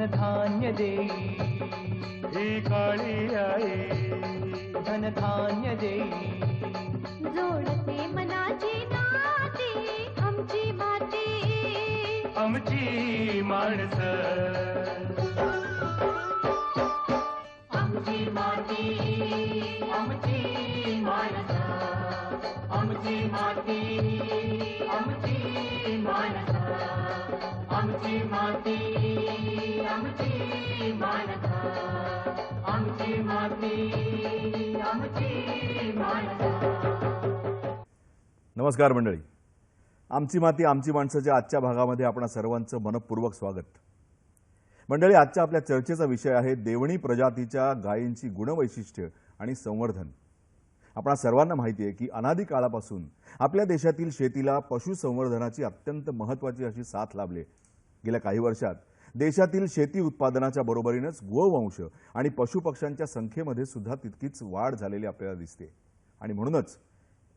धनधान्य देई ही काळी आई धनधान्य देई जोडते मनाची नाती आमची माती आमची माणसं आमची माती आमची माणसं आमची माती आमची माणसं आमची माती आमची माणसं आमची माती आमची माणसं. नमस्कार मंडळी, आमची माती आमची माणसाच्या आजच्या भागामध्ये आपणा सर्वांचं मनपूर्वक स्वागत. मंडळी, आजच्या आपल्या चर्चेचा विषय आहे देवणी प्रजातीच्या गायींची गुणवैशिष्ट्य आणि संवर्धन. आपणा सर्वांना माहिती आहे की अनादी काळापासून आपल्या देशातील शेतीला पशुसंवर्धनाची अत्यंत महत्त्वाची अशी साथ लाभली. गेल्या काही वर्षात देशातील शेती उत्पादनाच्या बरोबरीनेच गोवंश आणि पशुपक्ष्यांच्या संख्येमध्ये सुद्धा तितकीच वाढ झालेली आपल्याला दिसते. आणि म्हणूनच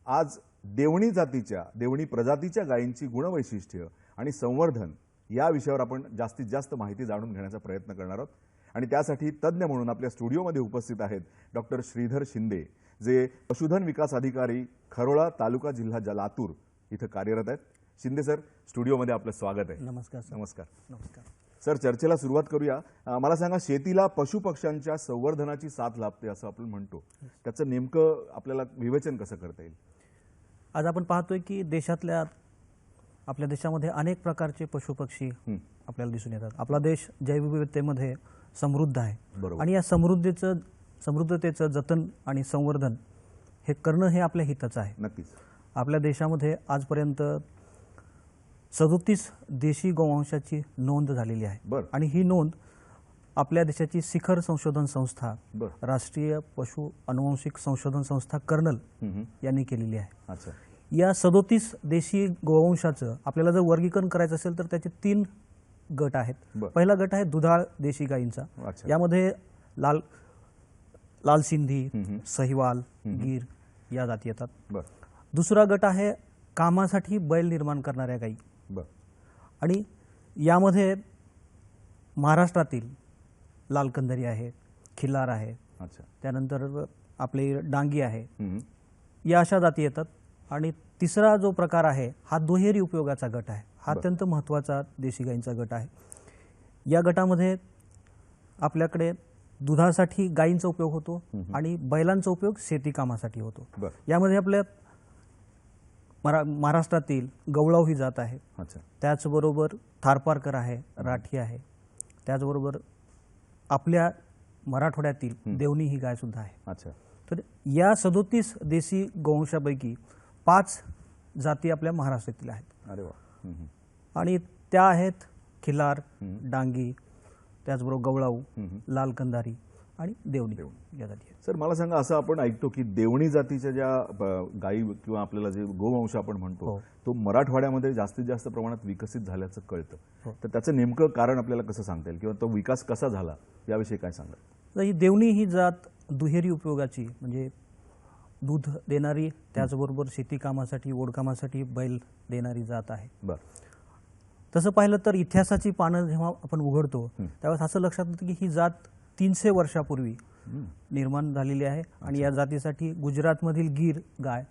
आज देवणी प्रजातीच्या गायींची गुणवैशिष्ट्य आणि संवर्धन या विषयावर आपण जास्तीत जास्त माहिती जाणून घेण्याचा प्रयत्न करणार आहोत. आणि त्यासाठी तज्ज्ञ म्हणून आपल्या स्टुडिओमध्ये उपस्थित आहेत डॉक्टर श्रीधर शिंदे, जे पशुधन विकास अधिकारी खरोळा तालुका जिल्हा लातूर इथं कार्यरत आहेत. शिंदे सर, स्टुडिओमध्ये आपलं स्वागत आहे. नमस्कार. नमस्कार. नमस्कार सर, चर्चेला सुरुवात करूया. मला सांगा, शेतीला पशुपक्ष्यांच्या संवर्धनाची साथ लाभते असं आपण म्हणतो, त्याचं नेमकं आपल्याला विवेचन कसं करता येईल? आज आपण पाहतोय की आपल्या देशामध्ये अनेक प्रकारचे पशुपक्षी आपल्याला दिसून येतात. आपला देश जैवविविधतेमध्ये समृद्ध आहे आणि या समृद्धतेचं जतन आणि संवर्धन हे करणं हे आपल्या हिताचं आहे. नक्कीच. आपल्या देशामध्ये आजपर्यंत 37 देशी गोवंशाची नोंद झालेली आहे आणि ही नोंद आपल्या देशाची शिखर संशोधन संस्था राष्ट्रीय पशु अनुवांशिक संशोधन संस्था कर्नल यांनी केलेली आहे. या 37 देशी गोवंशाचं आपल्याला जर वर्गीकरण करायचं असेल तर त्याचे 3 गट आहेत. पहिला गट आहे दुधाळ देशी गायींचा. यामध्ये लाल सिंधी, सहिवाल, गीर या जाती येतात. दुसरा गट आहे कामासाठी बैल निर्माण करणाऱ्या गायी आणि यामध्ये महाराष्ट्रातील लालकंदरी आहे, खिल्लार आहे, त्यानंतर आपले डांगी आहे, या अशा जाती येतात. आणि तिसरा जो प्रकार आहे हा दुहेरी उपयोगाचा गट आहे. हा अत्यंत महत्त्वाचा देशी गायींचा गट आहे. या गटामध्ये आपल्याकडे दुधासाठी गायींचा उपयोग होतो आणि बैलांचा उपयोग शेती कामासाठी होतो. यामध्ये आपल्या महाराष्ट्रातील गवळाव ही जात आहे, त्याचबरोबर थारपारकर आहे, राठी आहे, त्याचबरोबर आपल्या मराठवाड्यातील देवणी ही गाय सुद्धा आहे. तर या 37 देशी गोवंशापैकी 5 जाती आपल्या महाराष्ट्रातील आहेत. आणि त्या आहेत खिल्लार, डांगी, त्याचबरोबर गवळाऊ, लाल कंदारी आणि देवणी या जाती आहेत. सर, मला सांगा, असं आपण ऐकतो की देवणी जातीच्या ज्या गायी किंवा आपल्याला जे गोवंश आपण म्हणतो तो मराठवाड्यामध्ये जास्तीत जास्त प्रमाणात विकसित झाल्याचं कळतं. तर त्याचं नेमकं कारण आपल्याला कसं सांगता येईल किंवा तो विकास कसा झाला याविषयी काय सांगा? ही देवणी ही जात दुहेरी उपयोगाची, म्हणजे दूध देणारी त्याचबरोबर शेती कामासाठी ओढकामासाठी बैल देणारी जात आहे. तसं पाहिलं तर इतिहासाची पानं जेव्हा आपण उघडतो त्यावेळेस असं लक्षात येतं की ही जात 300 वर्षापूर्वी निर्माण झालेली आहे. आणि या जातीसाठी गुजरातमधील गीर गाय,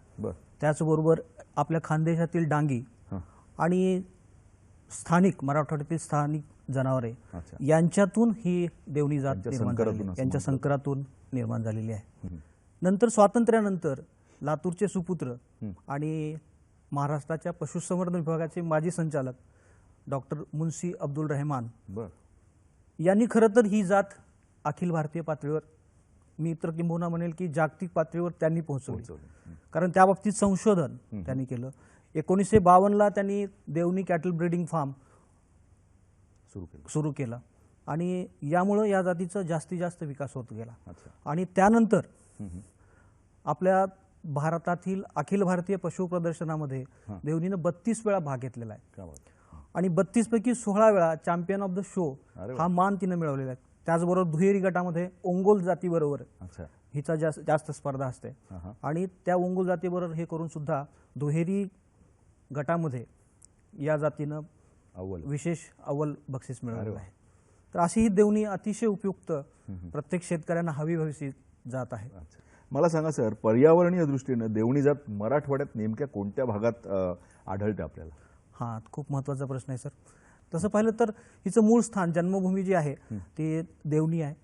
त्याचबरोबर आपल्या खानदेशातील डांगी आणि स्थानिक मराठवाड्यातील स्थानिक जनावरे यांच्यातून ही देवणी जात निर्माण झालेली, यांच्या संकरातून निर्माण झालेली आहे. नंतर स्वातंत्र्यानंतर लातूरचे सुपुत्र आणि महाराष्ट्राच्या पशुसंवर्धन विभागाचे माजी संचालक डॉक्टर मुन्शी अब्दुल रहमान यांनी खरं तर ही जात अखिल भारतीय पातळीवर, मी तर किंबहुना म्हणेल की जागतिक पातळीवर त्यांनी पोहोचवली. कारण त्या बाबतीत संशोधन त्यांनी केलं. 1952ला त्यांनी देवणी कॅटल ब्रीडिंग फार्म सुरू केला आणि यामुळे या जातीचा जास्तीत जास्त विकास होत गेला. आणि त्यानंतर आपल्या भारतातील अखिल भारतीय पशु प्रदर्शनामध्ये देवणीनं 32 वेळा भाग घेतलेला आहे आणि 32 पैकी 16 वेळा चॅम्पियन ऑफ द शो हा मान तिने मिळवलेला आहे. त्याचबरोबर दुहेरी गटामध्ये ओंगोल जातीबरोबर हिचा जास्त स्पर्धा असते आणि त्या ओंगोल जातीबरोबर हे करून सुद्धा दुहेरी गटामध्ये या जातीनं विशेष अव्वल बक्षीस मिळवलेलं आहे. तर अशी ही देवणी अतिशय उपयुक्त प्रत्येक शेतकऱ्यांना हवी जात आहे. अच्छा. मला सांगा सर, पर्यावरणीय दृष्टीनं देवणी जात मराठवाड्यात नेमक्या कोणत्या भागात आढळते आपल्याला? हा खूप महत्त्वाचा प्रश्न आहे सर. तसं पाहिलं तर हिचं मूळ स्थान, जन्मभूमी जी आहे ती देवणी आहे.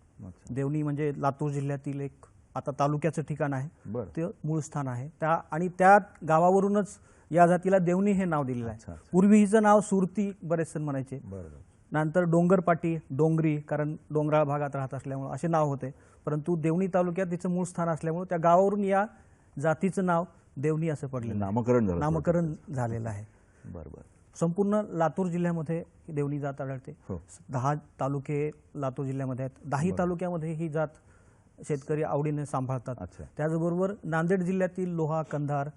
देवणी म्हणजे लातूर जिल्ह्यातील एक आता तालुक्याचं ठिकाण आहे. बरं. ते मूळ स्थान आहे आणि त्या गावावरूनच या जातीला देवणी हे नाव दिलेलं आहे. पूर्वी हिचं नाव सुरती बरेच जण म्हणायचे. नंतर डोंगरपाटी, डोंगरी, कारण डोंगराळ भागात राहत असल्यामुळे असे नाव होते. परंतु देवणी तालुक्यात तिचं मूळ स्थान असल्यामुळे त्या गावावरून या जातीचं नाव देवणी असं पडलेलं आहे. नामकरण झालेलं आहे. बरोबर. संपूर्ण लातूर जिल्ह्यामध्ये ही देवणी जात आढळते. 10 तालुके लातूर जिल्ह्यामध्ये आहेत. 10 तालुक्यामध्ये ही जात शेतकरी आवडीने सांभाळतात. त्याचबरोबर नांदेड जिल्ह्यातील लोहा, कंधार,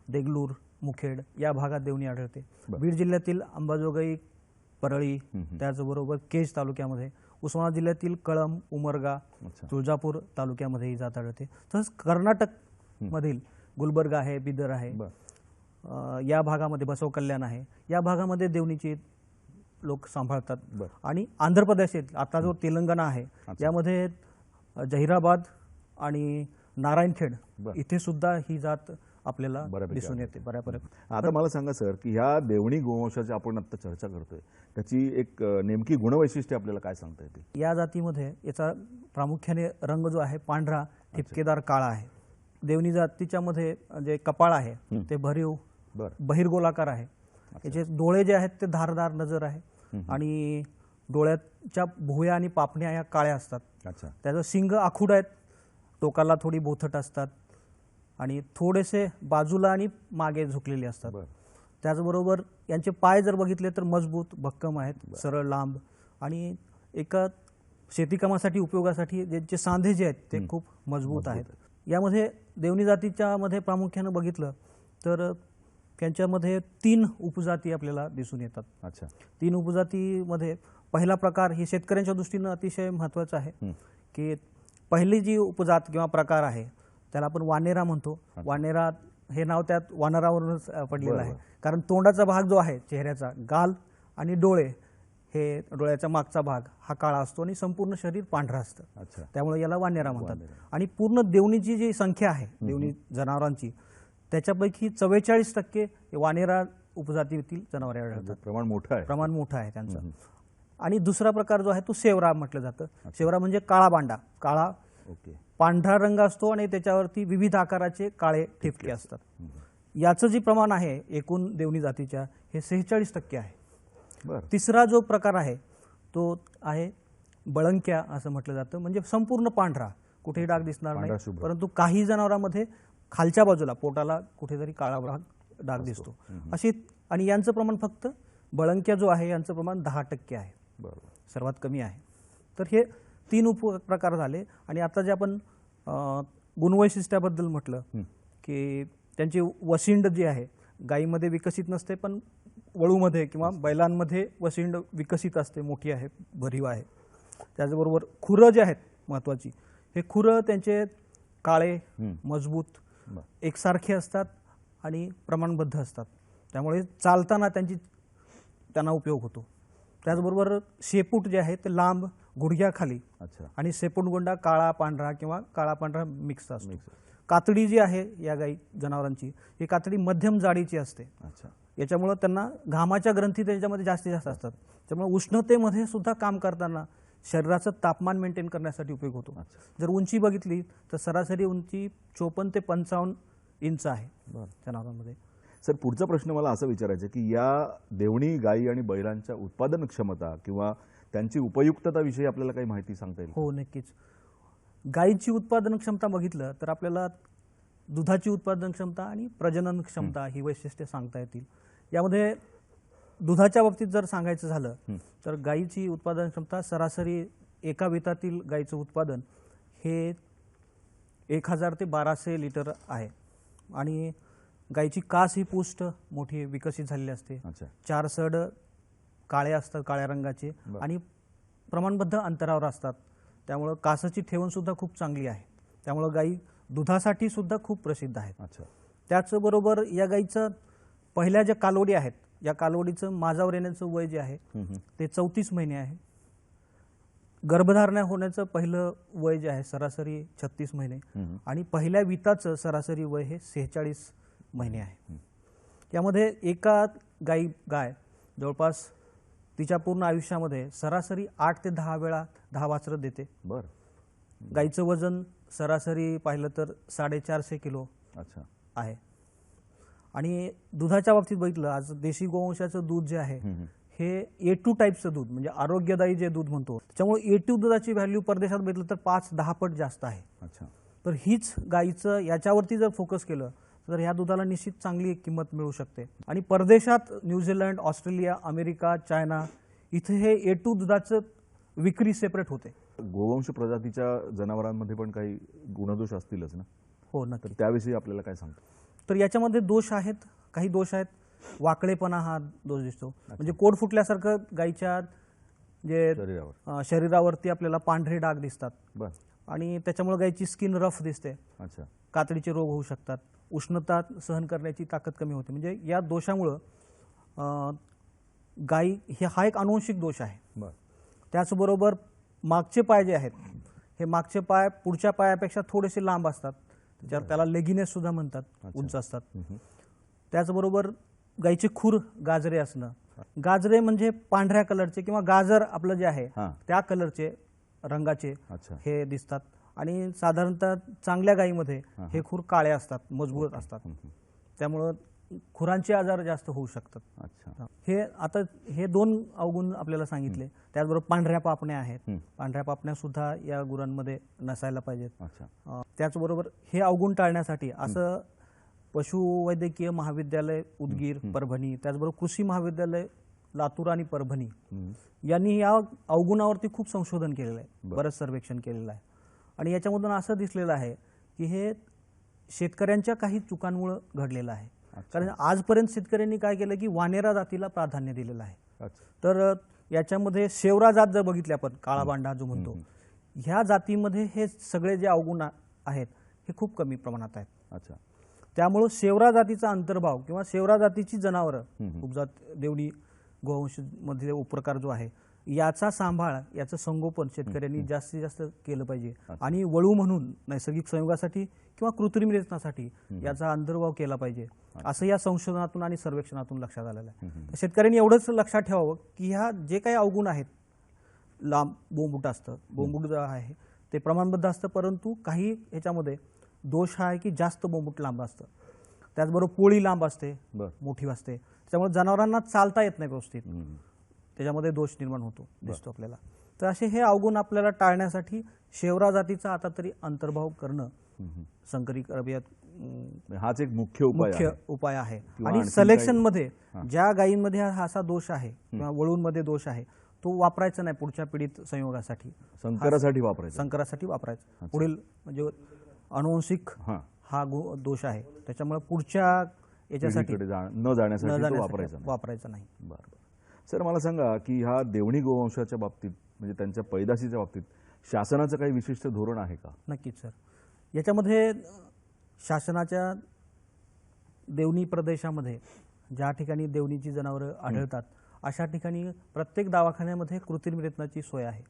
देगलूर, मुखेड या भागात देवणी आढळते. बीड जिल्ह्यातील अंबाजोगाई, परळी, त्याचबरोबर केज तालुक्यामध्ये, उस्मानाबाद जिल्ह्यातील कळंब, उमरगा, तुळजापूर तालुक्यामध्ये ही जात आढळते. तसंच कर्नाटक मधील गुलबर्गा आहे, बिदर आहे, या भागामध्ये बसव कल्याण आहे, या भागामध्ये देवणीची लोक सांभाळतात. आणि आंध्र प्रदेशात आता जो तेलंगणा आहे यामध्ये जहिराबाद आणि नारायणखेड इथे सुद्धा ही जात आपल्याला दिसून येते बऱ्यापैकी. आता मला सांगा सर, की ह्या देवणी गोवंशाची आपण आता चर्चा करतोय, त्याची एक नेमकी गुणवैशिष्ट्ये आपल्याला काय सांगता येतील? या जातीमध्ये याचा प्रामुख्याने रंग जो आहे पांढरा ठिपकेदार काळा आहे. देवणी जातीच्या मध्ये जे कपाळ आहे ते भरीव बहिर्गोलाकार आहे. याचे डोळे जे आहेत ते धारदार नजर आहे आणि डोळ्याच्या भुवया आणि पापण्या या काळ्या असतात. त्याचं शिंग आखूड आहेत, टोकाला थोडी बोथट असतात आणि थोडेसे बाजूला आणि मागे झुकलेले असतात. त्याचबरोबर यांचे पाय जर बघितले तर मजबूत भक्कम आहेत, सरळ लांब आणि एका शेतीकामासाठी उपयोगासाठी ज्यांचे सांधे जे आहेत ते खूप मजबूत आहेत. यामध्ये देवणी जातीच्या मध्ये प्रामुख्यानं बघितलं तर त्यांच्यामध्ये 3 उपजाती आपल्याला दिसून येतात. 3 उपजातीमध्ये पहिला प्रकार ही शेतकऱ्यांच्या दृष्टीनं अतिशय महत्त्वाचा आहे की पहिली जी उपजात किंवा प्रकार आहे त्याला आपण वानेरा म्हणतो. वानेरा हे नाव त्यात वानरावरूनच पडलेलं आहे, कारण तोंडाचा भाग जो आहे चेहऱ्याचा, गाल आणि डोळे, हे डोळ्याचा मागचा भाग हा काळा असतो आणि संपूर्ण शरीर पांढरा असतं. त्यामुळे याला वानेरा म्हणतात. आणि पूर्ण देवणीची जी संख्या आहे देवणी जनावरांची त्याच्यापैकी 44% वानेरा उपजातीतील जनावरे आढळतात. प्रमाण मोठं आहे त्यांचं. आणि दुसरा प्रकार जो आहे तो सेवरा म्हटलं जातं. सेवरा म्हणजे काळा बांडा, काळा पांढरा रंग असतो आणि त्याच्यावरती विविध आकाराचे काळे ठिपके असतात. याचं जे प्रमाण आहे एकूण देवणी जातीच्या हे 46% आहे. तिसरा जो प्रकार आहे तो आहे बळंक्या असं म्हटलं जातं, म्हणजे संपूर्ण पांढरा, कुठेही डाग दिसणार नाही, परंतु काही जनावरांमध्ये खालच्या बाजूला पोटाला कुठेतरी काळा डाग दिसतो अशी. आणि यांचं प्रमाण फक्त बळंक्या जो आहे यांचं प्रमाण 10% आहे, सर्वात कमी आहे. तर हे 3 उपप्रकार झाले. आणि आता जे आपण गुणवैशिष्ट्याबद्दल म्हटलं की त्यांची वसिंड जी आहे गायीमध्ये विकसित नसते, पण वळूमध्ये किंवा बैलांमध्ये वसिंड विकसित असते, मोठी आहे, भरीव आहे. त्याचबरोबर खुरं जे आहेत महत्त्वाची, हे खुरं त्यांचे काळे, मजबूत, एकसारखे असतात आणि प्रमाणबद्ध असतात. त्यामुळे चालताना त्यांना उपयोग होतो. त्याचबरोबर शेपूट जे आहे ते लांब, गुडघ्याखाली आणि शेपूटगोंडा काळा पांढरा किंवा काळा पांढरा मिक्स असतो. कातडी जी आहे या गाई जनावरांची, ही कातडी मध्यम जाडीची असते. याच्यामुळे त्यांना घामाच्या ग्रंथी त्याच्यामध्ये जास्तीत जास्त असतात. त्यामुळे उष्णतेमध्ये सुद्धा काम करताना शरीराचं तापमान मेंटेन करण्यासाठी उपयोग होतो. जर उंची बघितली तर सरासरी उंची 54 ते 55 इंच आहे जनावरांमध्ये. सर, पुढचा प्रश्न मला असं विचारायचं की या देवणी गायी आणि बैलांच्या उत्पादन क्षमता किंवा त्यांची उपयुक्तता विषयी आपल्याला काही माहिती सांगता येईल? हो, नक्कीच. गायीची उत्पादन क्षमता बघितलं तर आपल्याला दुधाची उत्पादन क्षमता आणि प्रजनन क्षमता ही वैशिष्ट्ये सांगता येतील. यामध्ये दुधाच्या बाबतीत जर सांगायचं झालं तर गायीची उत्पादन क्षमता सरासरी एका वेतातील गायीचं उत्पादन हे 1000 ते 1200 लिटर आहे. आणि गायीची कास ही पुष्ट मोठी विकसित झालेली असते. 4 सड काळे असतात, काळ्या रंगाचे, आणि प्रमाणबद्ध अंतरावर असतात. त्यामुळं कासाची ठेवण सुद्धा खूप चांगली आहे. त्यामुळं गायी दुधासाठी सुद्धा खूप प्रसिद्ध आहेत. त्याचबरोबर या गायीचं पहिल्या ज्या कालवडी आहेत या कालवडीचं माझावर येण्याचं वय जे आहे ते 34 महिने आहे. गर्भधारणा होण्याचं पहिलं वय जे आहे सरासरी 36 महिने आणि पहिल्या विताचं सरासरी वय हे 46 महिने आहे. यामध्ये एका गाय जवळपास तिच्या पूर्ण आयुष्यामध्ये सरासरी 8 ते 10 वेळा 10 वासरं देते. बर. गाईचं वजन सरासरी पाहिलं तर 450 किलो अच्छा आहे. आणि दुधाच्या बाबतीत बघितलं, आज देशी गोवंशाचं दूध जे आहे हे A2 टाईपचं दूध म्हणजे आरोग्यदायी जे दूध म्हणतो, त्याच्यामुळे A2 दुधाची व्हॅल्यू परदेशात बघितलं तर 5-10 पट जास्त आहे. अच्छा. तर हीच गाईचं याच्यावरती जर फोकस केलं तर ह्या दुधाला निश्चित चांगली किंमत मिळू शकते. आणि परदेशात न्यूझीलंड, ऑस्ट्रेलिया, अमेरिका, चायना इथे हे A2 दुधाचं विक्री सेपरेट होते. गोवंश प्रजातीच्या जनावरांमध्ये पण काही गुणदोष असतीलच ना? हो, तर नक्की. त्याविषयी आपल्याला काय सांगतो? तर याच्यामध्ये दोष आहेत, काही दोष आहेत. वाकडेपणा हा दोष दिसतो, म्हणजे कोड फुटल्यासारखं गाईच्या जे शरीरावर शरीरावरती आपल्याला पांढरे डाग दिसतात. बर. आणि त्याच्यामुळे गाईची स्किन रफ दिसते. अच्छा. कातडीचे रोग होऊ शकतात. उष्णता सहन करण्याची ताकद कमी होते. म्हणजे या दोषामुळं गाई हा एक अनुवंशिक दोष आहे. बर. त्याचबरोबर मागचे पाय जे आहेत हे मागचे पाय पुढच्या पायापेक्षा थोडेसे लांब असतात. त्याला लेगिनेस सुद्धा म्हणतात, उंच असतात. त्याचबरोबर गाईचे खूर गाजरे असणं. गाजरे म्हणजे पांढऱ्या कलरचे किंवा गाजर आपलं जे आहे त्या कलरचे रंगाचे हे दिसतात. आणि साधारणतः चांगल्या गायीमध्ये हे खूर काळे असतात, मजबूत असतात. त्यामुळं खुरांचे आजार जास्त होऊ शकतात. अच्छा. हे 2 अवगुण आपल्याला सांगितले. त्याचबरोबर पांढऱ्या पापण्या आहेत. पांढऱ्या पापण्या सुद्धा या गुरांमध्ये नसायला पाहिजेत. त्याचबरोबर हे अवगुण टाळण्यासाठी असं पशुवैद्यकीय महाविद्यालय उदगीर, परभणी, त्याचबरोबर कृषी महाविद्यालय लातूर आणि परभणी यांनी या अवगुणावरती खूप संशोधन केलेलं आहे, बरंच सर्वेक्षण केलेलं आहे. आणि याच्यामधून असं दिसलेलं आहे की हे शेतकऱ्यांच्या काही चुकांमुळे घडलेलं आहे. कारण आजपर्यंत शेतकऱ्यांनी काय केलं की वानेरा जातीला प्राधान्य दिलेलं आहे. तर याच्यामध्ये शेवरा जात जर बघितली आपण, काळा बांडा जो म्हणतो, ह्या जातीमध्ये हे सगळे जे अवगुण आहेत हे खूप कमी प्रमाणात आहेत. अच्छा. त्यामुळे शेवरा जातीचा अंतर्भाव किंवा शेवरा जातीची जनावरं, उपजात देवणी गोवंश मध्ये उपप्रकार जो आहे याचा सांभाळ, याचं संगोपन शेतकऱ्यांनी जास्तीत जास्त केलं पाहिजे. आणि वळू म्हणून नैसर्गिक संयोगासाठी किंवा कृत्रिम रेतनासाठी याचा अंतर्भाव केला पाहिजे, असं या संशोधनातून आणि सर्वेक्षणातून लक्षात आलेलं आहे. शेतकऱ्यांनी एवढंच लक्षात ठेवावं की ह्या जे काही अवगुण आहेत, लांब बोंबूट असतं, बोंबूट जो आहे ते प्रमाणबद्ध असतं, परंतु काही ह्याच्यामध्ये दोष हा आहे की जास्त बोंबूट लांब असतं. त्याचबरोबर पोळी लांब असते, मोठी असते, त्यामुळे जनावरांना चालता येत नाही व्यवस्थित, त्याच्यामध्ये दोष निर्माण होतो दिसतो आपल्याला. तर असे हे अवगुण आपल्याला टाळण्यासाठी शेवरा जातीचा आता तरी अंतर्भाव करणं संकरित हाच एक मुख्य उपाय आहे. आणि सिलेक्शन मध्ये ज्या गायींमध्ये हा असा दोष आहे किंवा वळूंमध्ये दोष आहे तो वापरायचा नाही पुढच्या पिढीत संयोगासाठी, संकरासाठी वापरायचा. पुढील म्हणजे अनुवंशिक हा दोष आहे, त्याच्यामुळे पुढच्या याच्यासाठी न जाण्यासाठी वापरायचा नाही. बरोबर. सर, मला सांगा की ह्या देवणी गोवंशाच्या बाबतीत म्हणजे त्यांच्या पैदाशीच्या बाबतीत शासनाचं काही विशिष्ट धोरण आहे का? नक्कीच सर. याच्यामध्ये शासनाच्या देवणी प्रदेशामध्ये ज्या ठिकाणी देवणीची जनावरं आढळतात अशा ठिकाणी प्रत्येक दवाखान्यामध्ये कृत्रिम रेतनाची सोय आहे.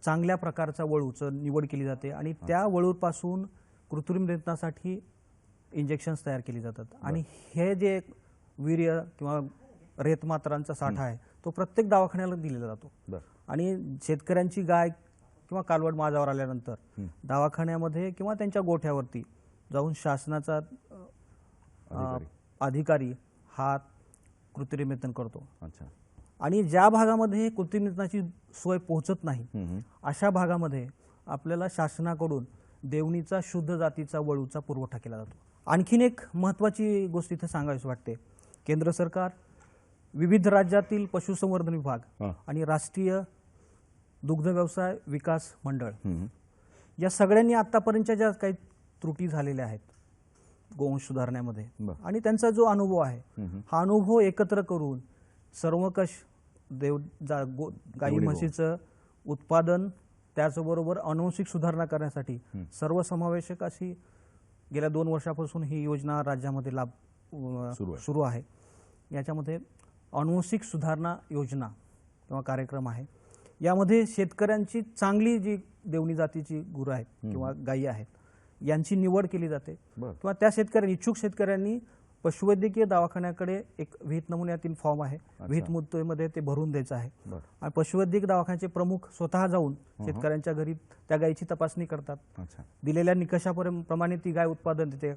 चांगल्या प्रकारचा वळूचं निवड केली जाते आणि त्या वळूपासून कृत्रिम रेतनासाठी इंजेक्शन्स तयार केली जातात. आणि हे जे वीर्य किंवा रेतमात्रांचा साठा आहे तो प्रत्येक दवाखान्याला दिलेला जातो. आणि शेतकऱ्यांची गाय किंवा कालवड माझ्यावर आल्यानंतर दवाखान्यामध्ये किंवा त्यांच्या गोठ्यावरती जाऊन शासनाचा अधिकारी हा कृत्रिम रेतन करतो. आणि ज्या भागामध्ये कृत्रिम रेतनाची सोय पोहोचत नाही अशा भागामध्ये आपल्याला शासनाकडून देवणीचा शुद्ध जातीचा वळूचा पुरवठा केला जातो. आणखीन एक महत्त्वाची गोष्ट इथे सांगावीशी वाटते. केंद्र सरकार, विविध राज्यातील पशुसंवर्धन विभाग आणि राष्ट्रीय दुग्ध व्यवसाय विकास मंडळ या सगळ्यांनी आतापर्यंतच्या ज्या काही त्रुटी झालेल्या आहेत गोवंश सुधारण्यामध्ये आणि त्यांचा जो अनुभव आहे हा अनुभव एकत्र करून सर्वंकष गाई म्हशीचं उत्पादन त्याचबरोबर अनुवंशिक सुधारणा करण्यासाठी सर्वसमावेशक अशी गेल्या 2 वर्षापासून ही योजना राज्यामध्ये सुरू आहे. याच्यामध्ये अनुवंशिक सुधारणा योजना किंवा कार्यक्रम आहे. यामध्ये शेतकऱ्यांची चांगली जी देवणी जातीची गुरं आहेत किंवा गायी आहेत यांची निवड केली जाते बरं. किंवा त्या शेतकऱ्यांनी इच्छुक शेतकऱ्यांनी पशुवैद्यकीय दवाखान्याकडे एक विहित नमुन्यातील फॉर्म आहे, विहित मुद्देमध्ये ते भरून द्यायचं आहे बरं. आणि पशुवैद्यकीय दवाखान्याचे प्रमुख स्वतः जाऊन शेतकऱ्यांच्या घरी त्या गायीची तपासणी करतात. अच्छा. दिलेल्या निकषाप्रमाणे ती गाय उत्पादन देते.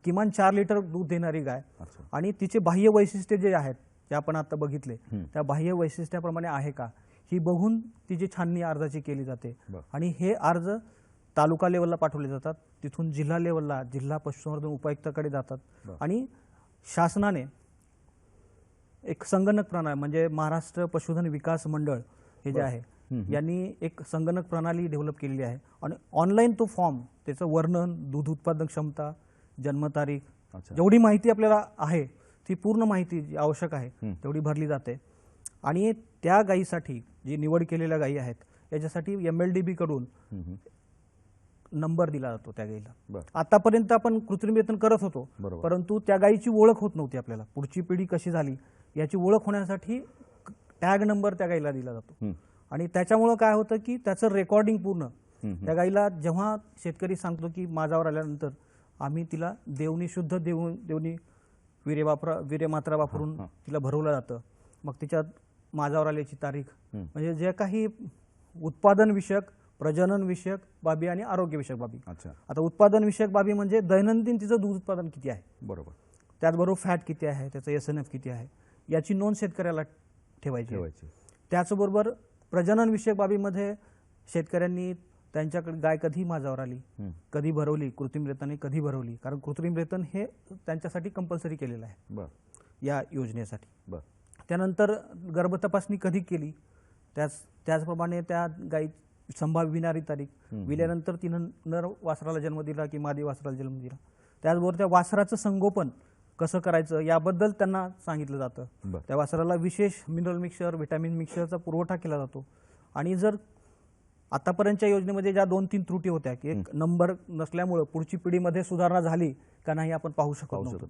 किमान 4 लिटर दूध देणारी गाय अच्छा. आणि तिचे बाह्य वैशिष्ट्ये जे आहेत जे आपण आता बघितले त्या बाह्य वैशिष्ट्याप्रमाणे आहे का ही बघून तिची छाननी अर्जाची केली जाते बरं. आणि हे अर्ज तालुका लेवलला पाठवले जातात. तिथून जिल्हा लेवलला जिल्हा पशुसंवर्धन उपायुक्ताकडे जातात बरं. आणि शासनाने एक संगणक प्रणाली म्हणजे महाराष्ट्र पशुधन विकास मंडळ हे जे आहे यांनी एक संगणक प्रणाली डेव्हलप केलेली आहे आणि ऑनलाईन तो फॉर्म त्याचं वर्णन, दूध उत्पादन क्षमता, जन्मतारीख, अच्छा. जेवढी माहिती आपल्याला आहे ती पूर्ण माहिती जी आवश्यक आहे तेवढी भरली जाते आणि त्या गायीसाठी जी निवड केलेल्या गायी आहेत याच्यासाठी MLDB कडून नंबर दिला जातो त्या गायीला. बरं. आतापर्यंत आपण कृत्रिम वेतन करत होतो बरोबर. परंतु त्या गायीची ओळख होत नव्हती आपल्याला. पुढची पिढी कशी झाली याची ओळख होण्यासाठी टॅग नंबर त्या गायीला दिला जातो आणि त्याच्यामुळं काय होतं की त्याचं रेकॉर्डिंग पूर्ण त्या गायीला जेव्हा शेतकरी सांगतो की माझ्यावर आल्यानंतर आम्ही तिला देवणी शुद्ध देवणी वीर्यमात्रा वापरून तिला भरवलं जातं. मग तिच्यात माझ्यावर आल्याची तारीख म्हणजे जे काही उत्पादन विषयक, प्रजनन विषयक बाबी आणि आरोग्य विषयक बाबी. अच्छा. आता उत्पादन विषयक बाबी म्हणजे दैनंदिन तिचं दूध उत्पादन किती आहे, बरोबर, त्याचबरोबर फॅट किती आहे, त्याचं SNF किती आहे याची नोंद शेतकऱ्याला ठेवायची. त्याचबरोबर प्रजनन विषयक बाबीमध्ये शेतकऱ्यांनी त्यांच्याकडे गाय कधी माझ्यावर आली, कधी भरवली, कृत्रिम रेतनाने कधी भरवली, कारण कृत्रिम रेतन हे त्यांच्यासाठी कंपल्सरी केलेलं आहे बरं. या योजनेसाठी. बरं. त्यानंतर गर्भ तपासणी कधी केली त्याचप्रमाणे त्या गायी संभाव्य विणारी तारीख, विल्यानंतर तिनं नर वासराला जन्म दिला की मादी वासराला जन्म दिला, त्याचबरोबर त्या वासराचं संगोपन कसं करायचं याबद्दल त्यांना सांगितलं जातं. त्या वासराला विशेष मिनरल मिक्सचर, व्हिटॅमिन मिक्सचरचा पुरवठा केला जातो आणि जर आतापर्यंतच्या योजनेमध्ये ज्या 2-3 त्रुटी होत्या की एक नंबर नसल्यामुळं पुढची पिढीमध्ये सुधारणा झाली का नाही आपण पाहू शकत नव्हतो.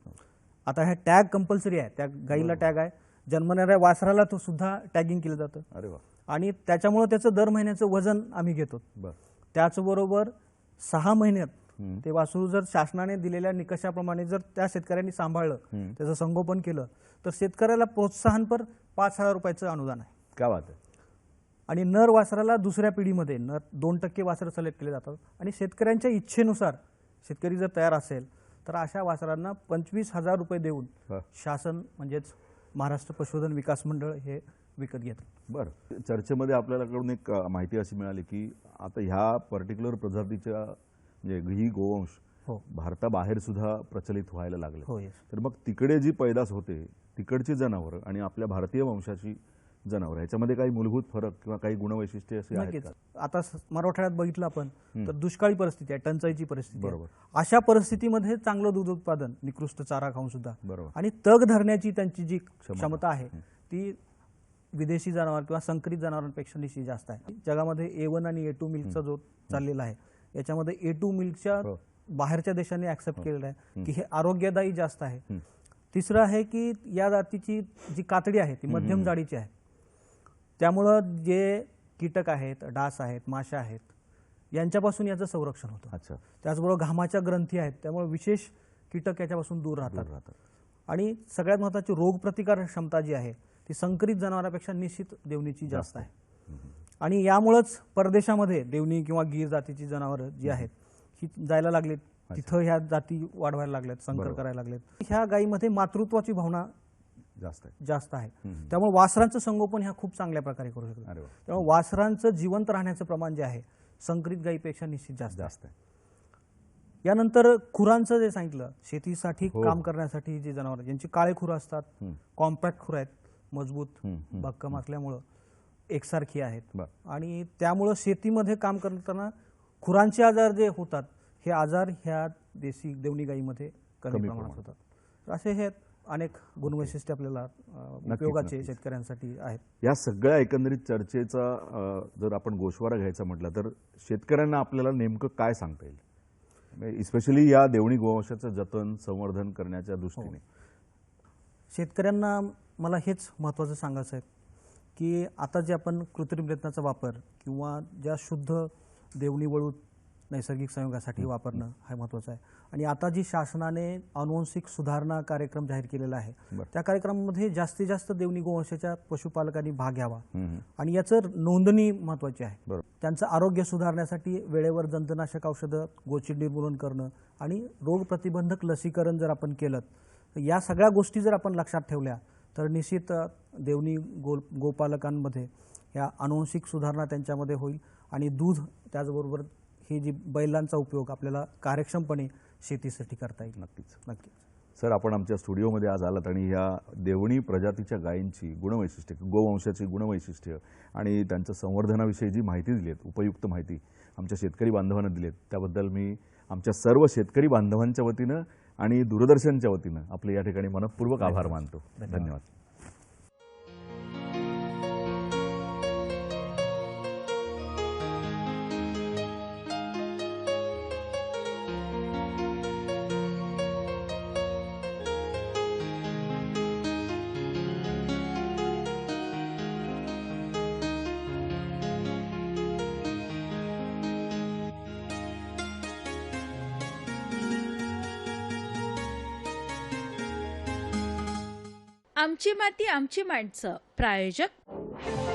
आता हे टॅग कंपल्सरी आहे, त्या गाईला टॅग आहे, जन्मणाऱ्या वासराला तो सुद्धा टॅगिंग केलं जातं. अरे वा. आणि त्याच्यामुळे त्याचं दर महिन्याचं वजन आम्ही घेतो. त्याचबरोबर 6 महिन्यात ते वासरू जर शासनाने दिलेल्या निकषाप्रमाणे जर त्या शेतकऱ्यांनी सांभाळलं, त्याचं संगोपन केलं तर शेतकऱ्याला प्रोत्साहनपर 5,000 रुपयाचं अनुदान आहे. काय बात आहे. आणि नर वासराला दुसऱ्या पिढीमध्ये 2% वासरं सिलेक्ट केले जातात आणि शेतकऱ्यांच्या इच्छेनुसार शेतकरी जर तयार असेल तर अशा वासरांना 25,000 रुपये देऊन शासन म्हणजेच महाराष्ट्र पशुधन विकास मंडळ हे विकत घेतं. बरं. चर्चेमध्ये आपल्याकडून एक माहिती अशी मिळाली की आता ह्या पर्टिक्युलर प्रजातीच्या म्हणजे ही गोवंश भारताबाहेर सुद्धा प्रचलित व्हायला लागले. तर मग तिकडे जी पैदास होते तिकडची जनावरं आणि आपल्या भारतीय वंशाची जनावरं ह्याच्यामध्ये काही मूलभूत फरक किंवा काही गुणवैशिष्ट्ये असे आहेत का? आता मराठवाड्यात बघितलं आपण तर दुष्काळी परिस्थिती आहे, टंचाईची परिस्थिती आहे. बरोबर. अशा परिस्थितीमध्ये चांगलं दूध उत्पादन, निकृष्ट चारा खाऊन सुद्धा बरोबर आणि तग धरण्याची त्यांची जी क्षमता आहे ती विदेशी जनावर किंवा संकरित जनावरांपेक्षा निश्चित जास्त आहे. जगामध्ये A1 आणि A2 मिल्कचा जो चाललेला आहे याच्यामध्ये A2 मिल्कच्या बाहेरच्या देशांनी ऍक्सेप्ट केलेलं आहे की हे आरोग्यदायी जास्त आहे. तिसरं आहे की या जातीची जी कातडी आहे ती मध्यम जाडीची आहे, त्यामुळं जे कीटक आहेत, डास आहेत, माशा आहेत यांच्यापासून याचं संरक्षण होतं. अच्छा. त्याचबरोबर घामाच्या ग्रंथी आहेत त्यामुळे विशेष कीटक याच्यापासून दूर राहतात. आणि सगळ्यात महत्त्वाची रोगप्रतिकारक क्षमता जी आहे ती संकरित जनावरांपेक्षा निश्चित देवणीची जास्त आहे. आणि यामुळंच परदेशामध्ये देवणी किंवा गीर जातीची जनावरं जी आहेत ही जायला लागलीत, तिथं ह्या जाती वाढवायला लागल्यात, संकर करायला लागलेत. ह्या गायीमध्ये मातृत्वाची भावना जास्त आहे त्यामुळे वासरांचं संगोपन ह्या खूप चांगल्या प्रकारे करू शकतात. त्यामुळे वासरांचं जिवंत राहण्याचं प्रमाण जे आहे संकरित गायीपेक्षा निश्चित जास्त आहे. यानंतर खुरांचं जे सांगितलं, शेतीसाठी काम करण्यासाठी जे जनावर ज्यांची काळे खुरं असतात, कॉम्पॅक्ट खुरं आहेत, मजबूत भक्कम असल्यामुळं एकसारखी आहेत आणि त्यामुळं शेतीमध्ये काम करताना खुरांचे आजार जे होतात हे आजार ह्या देशी देवणी गायीमध्ये कमी प्रमाणात होतात. तर असे हे अनेक गुणवैशिष्ट्ये आपल्याला उपयोगाचे शेतकऱ्यांसाठी आहेत. या सगळ्या एकंदरीत चर्चेचा जर आपण गोषवारा घ्यायचा म्हटलं तर शेतकऱ्यांना आपल्याला नेमकं काय सांगता येईल, इस्पेशली या देवणी गोवंशाचं जतन संवर्धन करण्याच्या दृष्टीने? शेतकऱ्यांना मला हेच महत्त्वाचं सांगायचं आहे की आता जे आपण कृत्रिम रत्नाचा वापर किंवा ज्या शुद्ध देवणी वळू नैसर्गिक संयोगासाठी वापरणं हा महत्त्वाचं आहे. आणि आता जी शासनाने अनुवंशिक सुधारणा कार्यक्रम जाहीर केलेला आहे त्या कार्यक्रमामध्ये जास्तीत जास्त देवणी गोवंशाच्या पशुपालकांनी भाग घ्यावा आणि याचं नोंदणी महत्त्वाची आहे. त्यांचं आरोग्य सुधारण्यासाठी वेळेवर जंतुनाशक औषधं, गोचिड निर्मूलन करणं आणि रोग प्रतिबंधक लसीकरण जर आपण केलं तर या सगळ्या गोष्टी जर आपण लक्षात ठेवल्या तर निश्चित देवणी गोपालकांमध्ये या अनुवंशिक सुधारणा त्यांच्यामध्ये होईल आणि दूध त्याचबरोबर ही जी बैलांचा उपयोग आपल्याला कार्यक्षमपणे शेतीसाठी करता येईल. नक्कीच सर, आपण आमच्या स्टुडिओमध्ये आज आलात आणि ह्या देवणी प्रजातीच्या गायींची गुणवैशिष्ट्ये, गोवंशाची गुणवैशिष्ट्य आणि त्यांच्या संवर्धनाविषयी जी माहिती दिली आहे, उपयुक्त माहिती आमच्या शेतकरी बांधवांना दिली आहे, त्याबद्दल मी आमच्या सर्व शेतकरी बांधवांच्या वतीनं आणि दूरदर्शनच्या वतीनं आपले या ठिकाणी मनपूर्वक आभार मानतो. धन्यवाद. आमची माती आमची माणसं. प्रायोजक